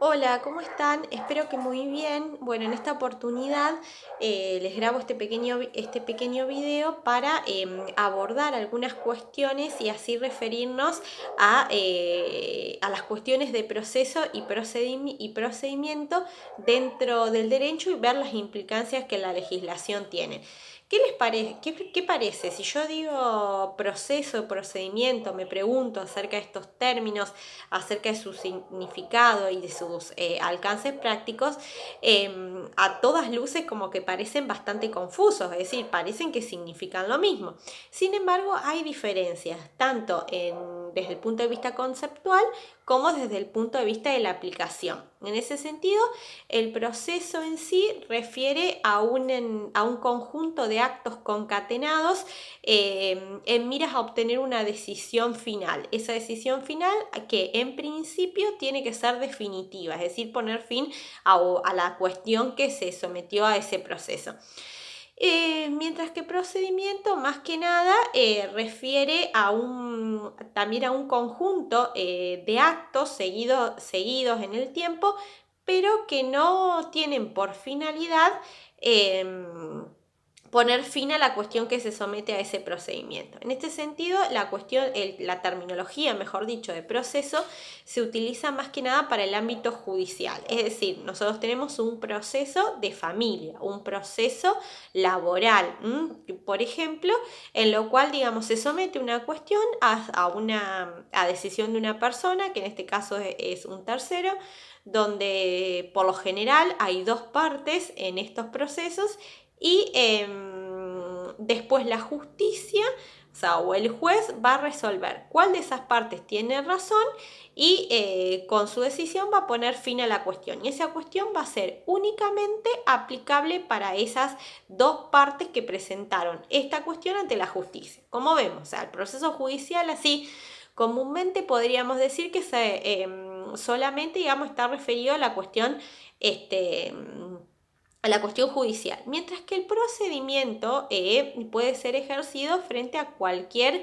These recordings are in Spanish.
Hola, ¿cómo están? Espero que muy bien. Bueno, en esta oportunidad les grabo este pequeño video para abordar algunas cuestiones y así referirnos a las cuestiones de proceso y procedimiento dentro del derecho y ver las implicancias que la legislación tiene. ¿Qué les parece? ¿Qué parece? Si yo digo proceso, procedimiento, me pregunto acerca de estos términos, acerca de su significado y de sus alcances prácticos, a todas luces como que parecen bastante confusos, es decir, parecen que significan lo mismo. Sin embargo, hay diferencias, desde el punto de vista conceptual como desde el punto de vista de la aplicación. En ese sentido, el proceso en sí refiere a un conjunto de actos concatenados en miras a obtener una decisión final. Esa decisión final que en principio tiene que ser definitiva, es decir, poner fin a la cuestión que se sometió a ese proceso. Mientras que procedimiento más que nada refiere también a un conjunto de actos seguidos en el tiempo, pero que no tienen por finalidad eh, poner fin a la cuestión que se somete a ese procedimiento. En este sentido, la terminología, mejor dicho, de proceso se utiliza más que nada para el ámbito judicial. Es decir, nosotros tenemos un proceso de familia, un proceso laboral, por ejemplo, en lo cual, digamos, se somete una cuestión a decisión de una persona, que en este caso es un tercero, donde por lo general hay dos partes en estos procesos y después la justicia, o el juez va a resolver cuál de esas partes tiene razón y con su decisión va a poner fin a la cuestión. Y esa cuestión va a ser únicamente aplicable para esas dos partes que presentaron esta cuestión ante la justicia. Como vemos, el proceso judicial así comúnmente podríamos decir que solamente, digamos, está referido a la cuestión a la cuestión judicial, mientras que el procedimiento puede ser ejercido frente a cualquier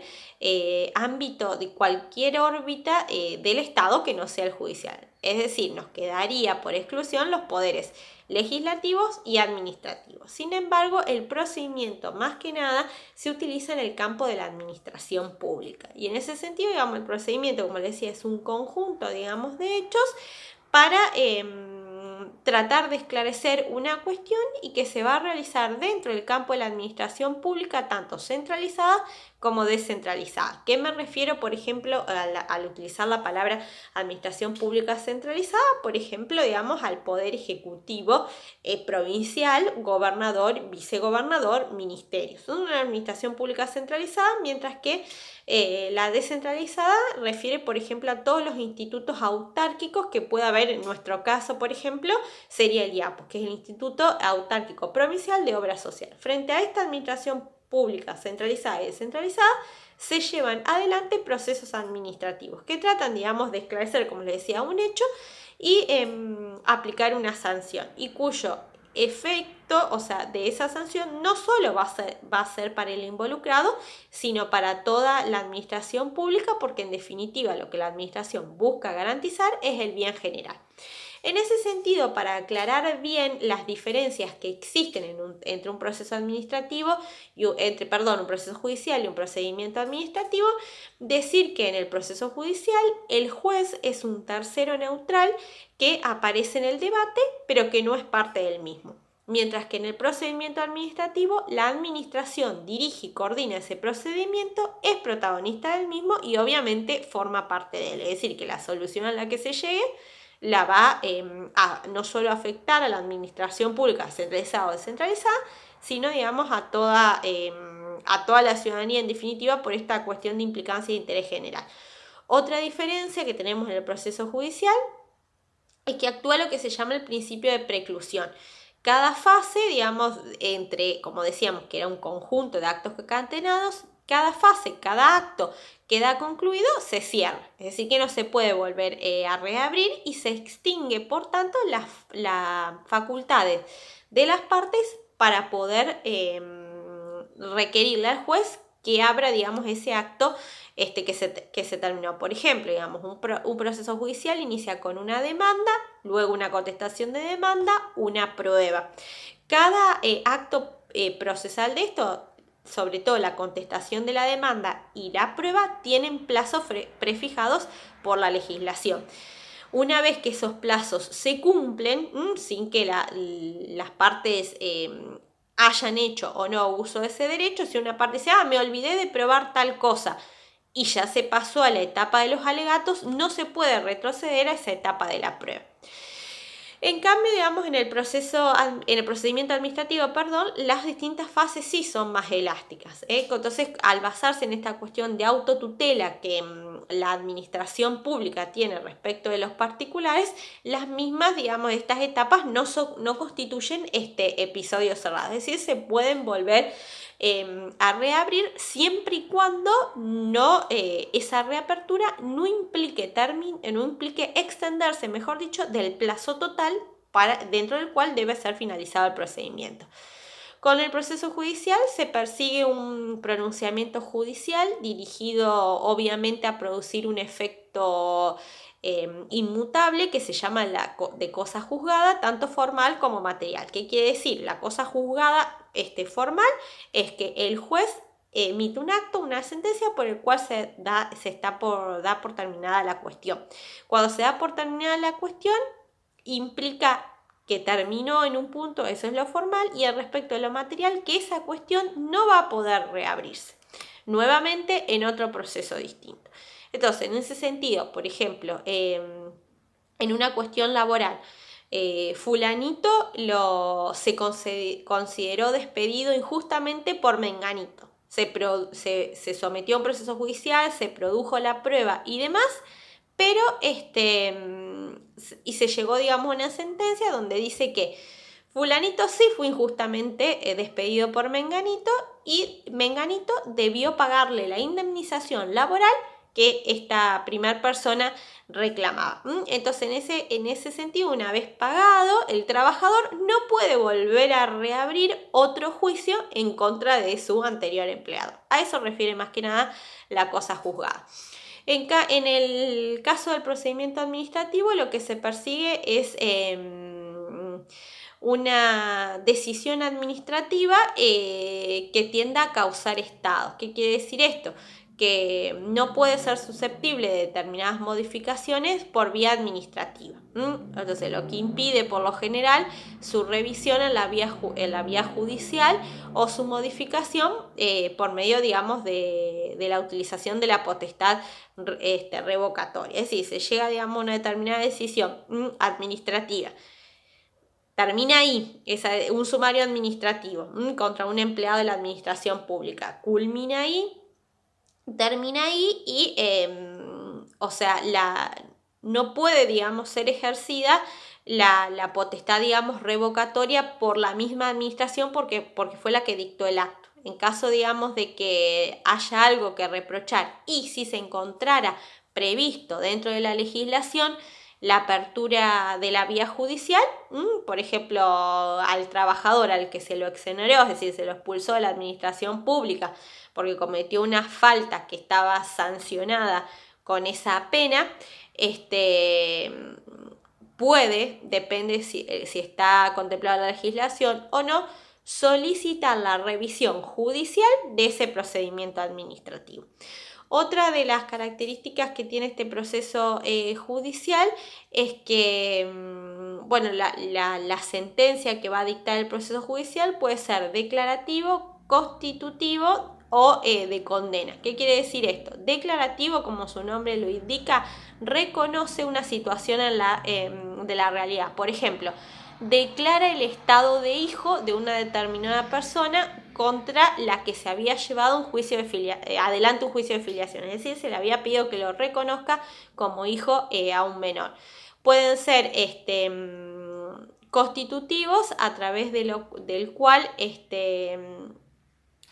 ámbito, de cualquier órbita del Estado que no sea el judicial. Es decir, nos quedaría por exclusión los poderes legislativos y administrativos. Sin embargo, el procedimiento más que nada se utiliza en el campo de la administración pública. Y en ese sentido, digamos, el procedimiento, como les decía, es un conjunto, digamos, de hechos para tratar de esclarecer una cuestión y que se va a realizar dentro del campo de la administración pública, tanto centralizada como descentralizada. ¿Qué me refiero, por ejemplo, al utilizar la palabra administración pública centralizada? Por ejemplo, digamos, al poder ejecutivo provincial, gobernador, vicegobernador, ministerios. Son una administración pública centralizada, mientras que la descentralizada refiere, por ejemplo, a todos los institutos autárquicos que pueda haber. En nuestro caso, por ejemplo, sería el IAPO, que es el Instituto Autárquico Provincial de Obra Social. Frente a esta administración pública centralizada y descentralizada, se llevan adelante procesos administrativos que tratan, digamos, de esclarecer, como les decía, un hecho y aplicar una sanción, y cuyo efecto, o sea, de esa sanción no solo va a ser para el involucrado, sino para toda la administración pública, porque en definitiva lo que la administración busca garantizar es el bien general. En ese sentido, para aclarar bien las diferencias que existen entre un proceso administrativo un proceso judicial y un procedimiento administrativo, decir que en el proceso judicial el juez es un tercero neutral que aparece en el debate, pero que no es parte del mismo. Mientras que en el procedimiento administrativo, la administración dirige y coordina ese procedimiento, es protagonista del mismo y obviamente forma parte de él. Es decir, que la solución a la que se llegue la va a no solo afectar a la administración pública centralizada o descentralizada, sino, digamos, a toda la ciudadanía en definitiva, por esta cuestión de implicancia y de interés general. Otra diferencia que tenemos en el proceso judicial es que actúa lo que se llama el principio de preclusión. Cada fase, digamos, como decíamos, que era un conjunto de actos concatenados, cada fase, cada acto queda concluido, se cierra. Es decir, que no se puede volver a reabrir y se extingue, por tanto, las facultades de las partes para poder requerirle al juez que abra, digamos, ese acto que se terminó. Por ejemplo, digamos, un proceso judicial inicia con una demanda, luego una contestación de demanda, una prueba. Cada acto procesal de esto, sobre todo la contestación de la demanda y la prueba, tienen plazos prefijados por la legislación. Una vez que esos plazos se cumplen, sin que las partes hayan hecho o no uso de ese derecho, si una parte dice, me olvidé de probar tal cosa, y ya se pasó a la etapa de los alegatos, no se puede retroceder a esa etapa de la prueba. En cambio, digamos, en el procedimiento administrativo, las distintas fases sí son más elásticas. Entonces, al basarse en esta cuestión de autotutela que la administración pública tiene respecto de los particulares, las mismas, digamos, estas etapas no constituyen este episodio cerrado. Es decir, se pueden volver a reabrir siempre y cuando esa reapertura no implique extenderse, mejor dicho, del plazo total dentro del cual debe ser finalizado el procedimiento. Con el proceso judicial se persigue un pronunciamiento judicial dirigido obviamente a producir un efecto inmutable que se llama de cosa juzgada, tanto formal como material. ¿Qué quiere decir? La cosa juzgada formal es que el juez emite un acto, una sentencia por el cual se da por terminada la cuestión. Cuando se da por terminada la cuestión, implica que terminó en un punto, eso es lo formal, y al respecto de lo material, que esa cuestión no va a poder reabrirse nuevamente en otro proceso distinto. Entonces, en ese sentido, por ejemplo, en una cuestión laboral, fulanito se consideró despedido injustamente por menganito. Se sometió a un proceso judicial, se produjo la prueba y demás, pero y se llegó, digamos, a una sentencia donde dice que fulanito sí fue injustamente despedido por menganito y menganito debió pagarle la indemnización laboral que esta primera persona reclamaba. Entonces, en ese sentido, una vez pagado, el trabajador no puede volver a reabrir otro juicio en contra de su anterior empleado. A eso refiere más que nada la cosa juzgada. En el caso del procedimiento administrativo, lo que se persigue es una decisión administrativa que tienda a causar estado. ¿Qué quiere decir esto? Que no puede ser susceptible de determinadas modificaciones por vía administrativa. Entonces, lo que impide por lo general su revisión en la vía judicial o su modificación por medio, digamos, de la utilización de la potestad revocatoria. Es decir, se llega, digamos, a una determinada decisión administrativa. Termina ahí, un sumario administrativo contra un empleado de la administración pública. Culmina ahí, termina ahí y, no puede, digamos, ser ejercida la potestad, digamos, revocatoria por la misma administración porque fue la que dictó el acto. En caso, digamos, de que haya algo que reprochar y si se encontrara previsto dentro de la legislación la apertura de la vía judicial, por ejemplo, al trabajador al que se lo exoneró, es decir, se lo expulsó de la administración pública porque cometió una falta que estaba sancionada con esa pena, puede, depende si está contemplada la legislación o no, solicitar la revisión judicial de ese procedimiento administrativo. Otra de las características que tiene este proceso judicial es que la sentencia que va a dictar el proceso judicial puede ser declarativo, constitutivo o de condena. ¿Qué quiere decir esto? Declarativo, como su nombre lo indica, reconoce una situación de la realidad. Por ejemplo, declara el estado de hijo de una determinada persona contra la que se había llevado adelante un juicio de filiación, es decir, se le había pedido que lo reconozca como hijo a un menor. Pueden ser constitutivos a través del cual,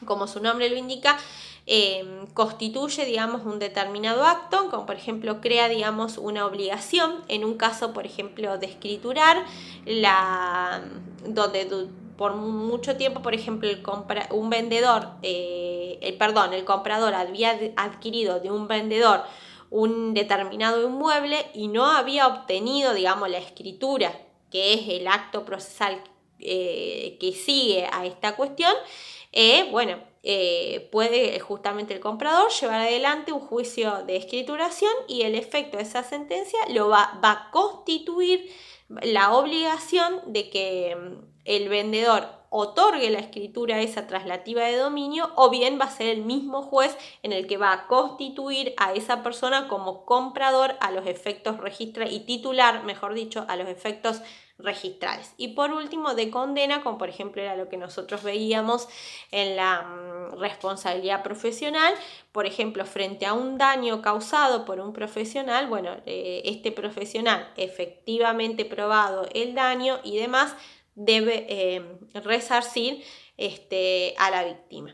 como su nombre lo indica, constituye, digamos, un determinado acto, como por ejemplo crea, digamos, una obligación, en un caso, por ejemplo, de escriturar, donde por mucho tiempo, por ejemplo, un vendedor el comprador había adquirido de un vendedor un determinado inmueble y no había obtenido, digamos, la escritura, que es el acto procesal que sigue a esta cuestión, puede justamente el comprador llevar adelante un juicio de escrituración y el efecto de esa sentencia va a constituir la obligación de que el vendedor otorgue la escritura esa traslativa de dominio, o bien va a ser el mismo juez en el que va a constituir a esa persona como comprador a los efectos registrales y titular, mejor dicho, a los efectos registrales. Y por último, de condena, como por ejemplo era lo que nosotros veíamos en la responsabilidad profesional, por ejemplo, frente a un daño causado por un profesional, bueno, este profesional efectivamente probado el daño y demás, debe resarcir a la víctima.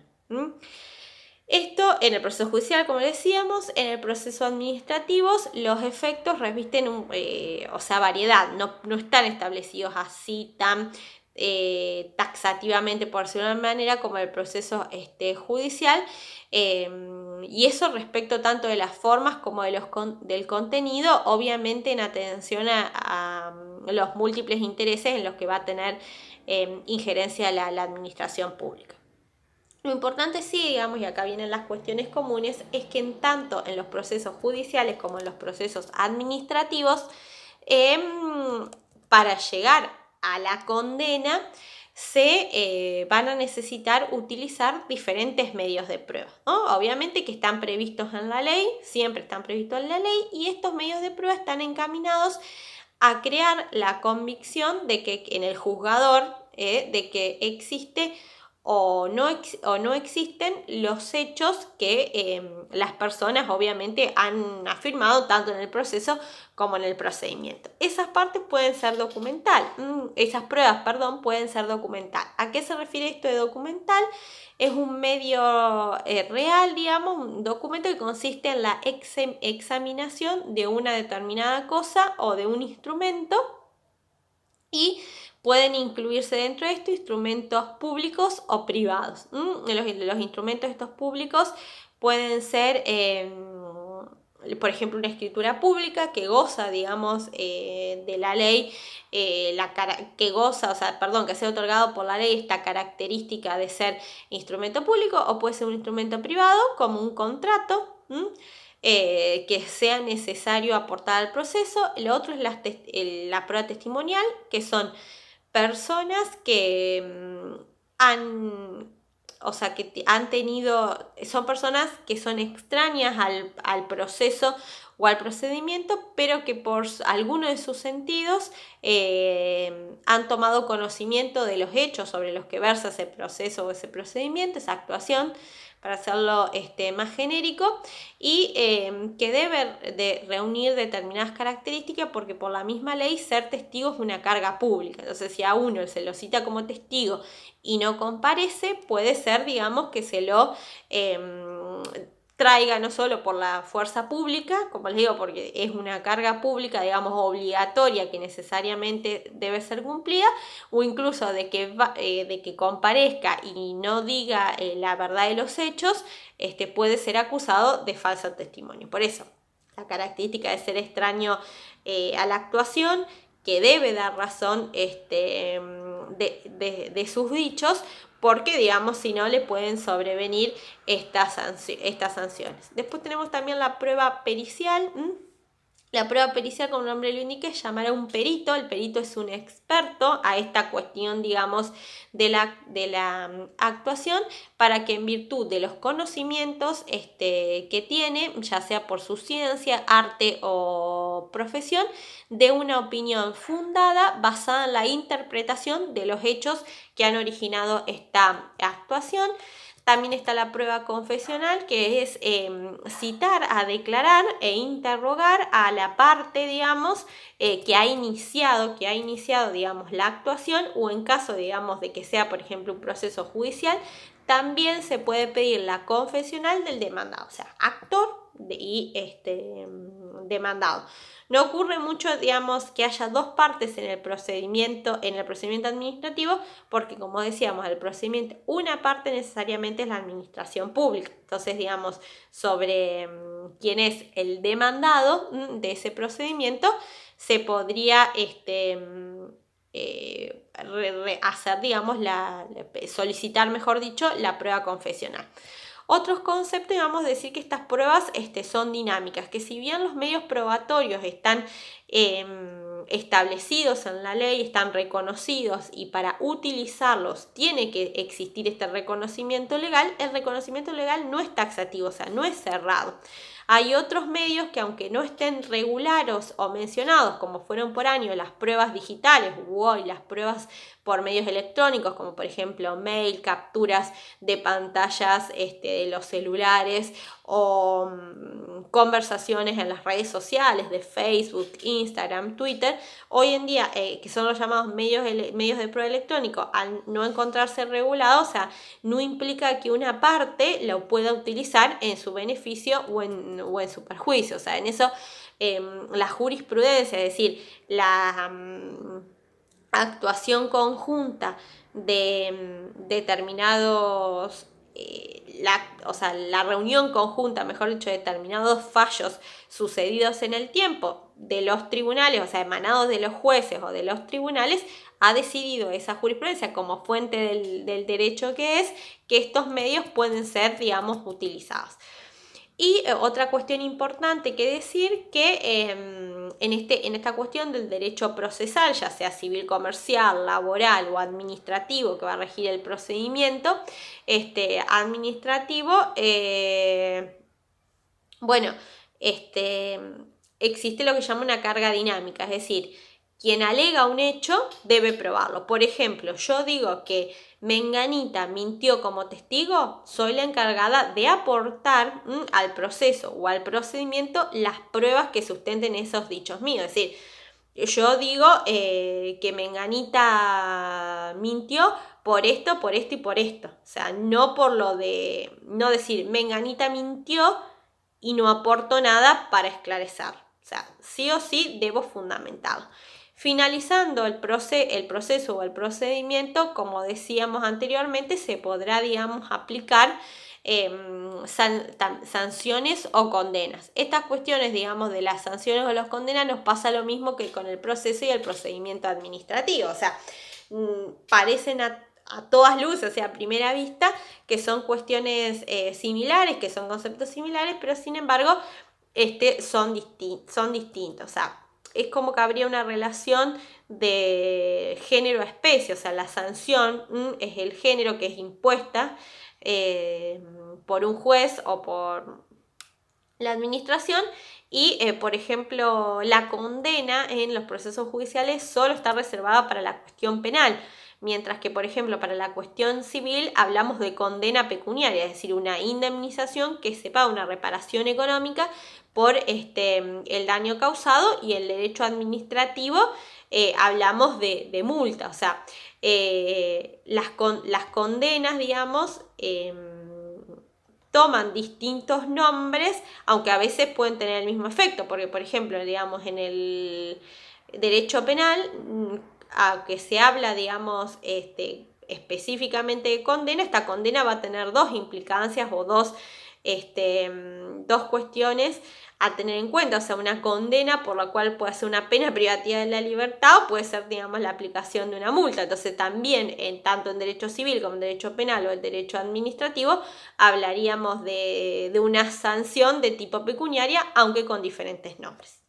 Esto en el proceso judicial, como decíamos. En el proceso administrativo los efectos revisten variedad, no están establecidos así tan taxativamente, por decirlo de una manera, como el proceso judicial, y eso respecto tanto de las formas como del contenido, obviamente en atención a los múltiples intereses en los que va a tener injerencia la administración pública. Lo importante sí, digamos, y acá vienen las cuestiones comunes, es que tanto en los procesos judiciales como en los procesos administrativos, para llegar a la condena, se van a necesitar utilizar diferentes medios de prueba, ¿no? Obviamente que están previstos en la ley, siempre están previstos en la ley, y estos medios de prueba están encaminados a crear la convicción de que en el juzgador, de que existe o no existen los hechos que las personas obviamente han afirmado tanto en el proceso como en el procedimiento. Esas partes pueden ser esas pruebas pueden ser documental. ¿A qué se refiere esto de documental? Es un medio real, digamos, un documento que consiste en la examinación de una determinada cosa o de un instrumento, y pueden incluirse dentro de esto instrumentos públicos o privados. Los instrumentos estos públicos pueden ser, por ejemplo, una escritura pública que goza, digamos, de la ley, que sea otorgado por la ley esta característica de ser instrumento público, o puede ser un instrumento privado como un contrato, que sea necesario aportar al proceso. Lo otro es la prueba testimonial, que son personas que son personas que son extrañas al proceso o al procedimiento, pero que por alguno de sus sentidos han tomado conocimiento de los hechos sobre los que versa ese proceso o ese procedimiento, esa actuación, para hacerlo más genérico, y que debe de reunir determinadas características, porque por la misma ley ser testigo es una carga pública. Entonces, si a uno se lo cita como testigo y no comparece, puede ser, digamos, que se lo traiga no solo por la fuerza pública, como les digo, porque es una carga pública, digamos, obligatoria, que necesariamente debe ser cumplida, o incluso de que comparezca y no diga la verdad de los hechos, puede ser acusado de falso testimonio. Por eso, la característica de ser extraño a la actuación, que debe dar razón de sus dichos, porque, digamos, si no, le pueden sobrevenir estas sanciones. Después tenemos también la prueba pericial. La prueba pericial, como el nombre lo indica, es llamar a un perito. El perito es un experto a esta cuestión, digamos, de la actuación, para que en virtud de los conocimientos que tiene, ya sea por su ciencia, arte o profesión, dé una opinión fundada basada en la interpretación de los hechos que han originado esta actuación. También está la prueba confesional, que es citar a declarar e interrogar a la parte, digamos, que ha iniciado, digamos, la actuación, o en caso, digamos, de que sea, por ejemplo, un proceso judicial, también se puede pedir la confesional del demandado, o sea, actor y demandado. No ocurre mucho, digamos, que haya dos partes en el procedimiento administrativo, porque como decíamos, el procedimiento, una parte necesariamente es la administración pública. Entonces, digamos, sobre quién es el demandado de ese procedimiento, se podría hacer, digamos, solicitar, mejor dicho, la prueba confesional. Otros conceptos, vamos a decir que estas pruebas son dinámicas, que si bien los medios probatorios están establecidos en la ley, están reconocidos y para utilizarlos tiene que existir este reconocimiento legal, el reconocimiento legal no es taxativo, o sea, no es cerrado. Hay otros medios que aunque no estén regulados o mencionados, como fueron por año las pruebas digitales u hoy las pruebas por medios electrónicos, como por ejemplo mail, capturas de pantallas de los celulares o conversaciones en las redes sociales de Facebook, Instagram, Twitter, hoy en día, que son los llamados medios de prueba electrónico, al no encontrarse regulados, o sea, no implica que una parte lo pueda utilizar en su beneficio o en su perjuicio. O sea, en eso la jurisprudencia, es decir, la actuación conjunta de determinados, la reunión conjunta, mejor dicho, de determinados fallos sucedidos en el tiempo de los tribunales, o sea, emanados de los jueces o de los tribunales, ha decidido esa jurisprudencia como fuente del derecho que es, que estos medios pueden ser, digamos, utilizados. Y otra cuestión importante que decir que en esta cuestión del derecho procesal, ya sea civil, comercial, laboral o administrativo, que va a regir el procedimiento administrativo, existe lo que se llama una carga dinámica, es decir, quien alega un hecho debe probarlo. Por ejemplo, yo digo que Menganita mintió como testigo, soy la encargada de aportar al proceso o al procedimiento las pruebas que sustenten esos dichos míos. Es decir, yo digo que Menganita mintió por esto y por esto. O sea, no decir Menganita mintió y no aporto nada para esclarecer. O sea, sí o sí debo fundamentarlo. Finalizando el proceso o el procedimiento, como decíamos anteriormente, se podrá, digamos, aplicar sanciones o condenas. Estas cuestiones, digamos, de las sanciones o las condenas nos pasa lo mismo que con el proceso y el procedimiento administrativo. O sea, parecen a todas luces, o sea, a primera vista, que son cuestiones similares, que son conceptos similares, pero sin embargo, son distintos. O sea, es como que habría una relación de género a especie, o sea, la sanción es el género que es impuesta por un juez o por la administración y, por ejemplo, la condena en los procesos judiciales solo está reservada para la cuestión penal, mientras que, por ejemplo, para la cuestión civil hablamos de condena pecuniaria, es decir, una indemnización que se paga, una reparación económica por el daño causado, y el derecho administrativo hablamos de multa, o sea, las condenas, digamos, toman distintos nombres, aunque a veces pueden tener el mismo efecto, porque, por ejemplo, digamos, en el derecho penal, aunque se habla, digamos, específicamente de condena, esta condena va a tener dos implicancias o dos cuestiones a tener en cuenta. O sea, una condena por la cual puede ser una pena privativa de la libertad o puede ser, digamos, la aplicación de una multa. Entonces también, tanto en derecho civil como en derecho penal o el derecho administrativo, hablaríamos de una sanción de tipo pecuniaria, aunque con diferentes nombres.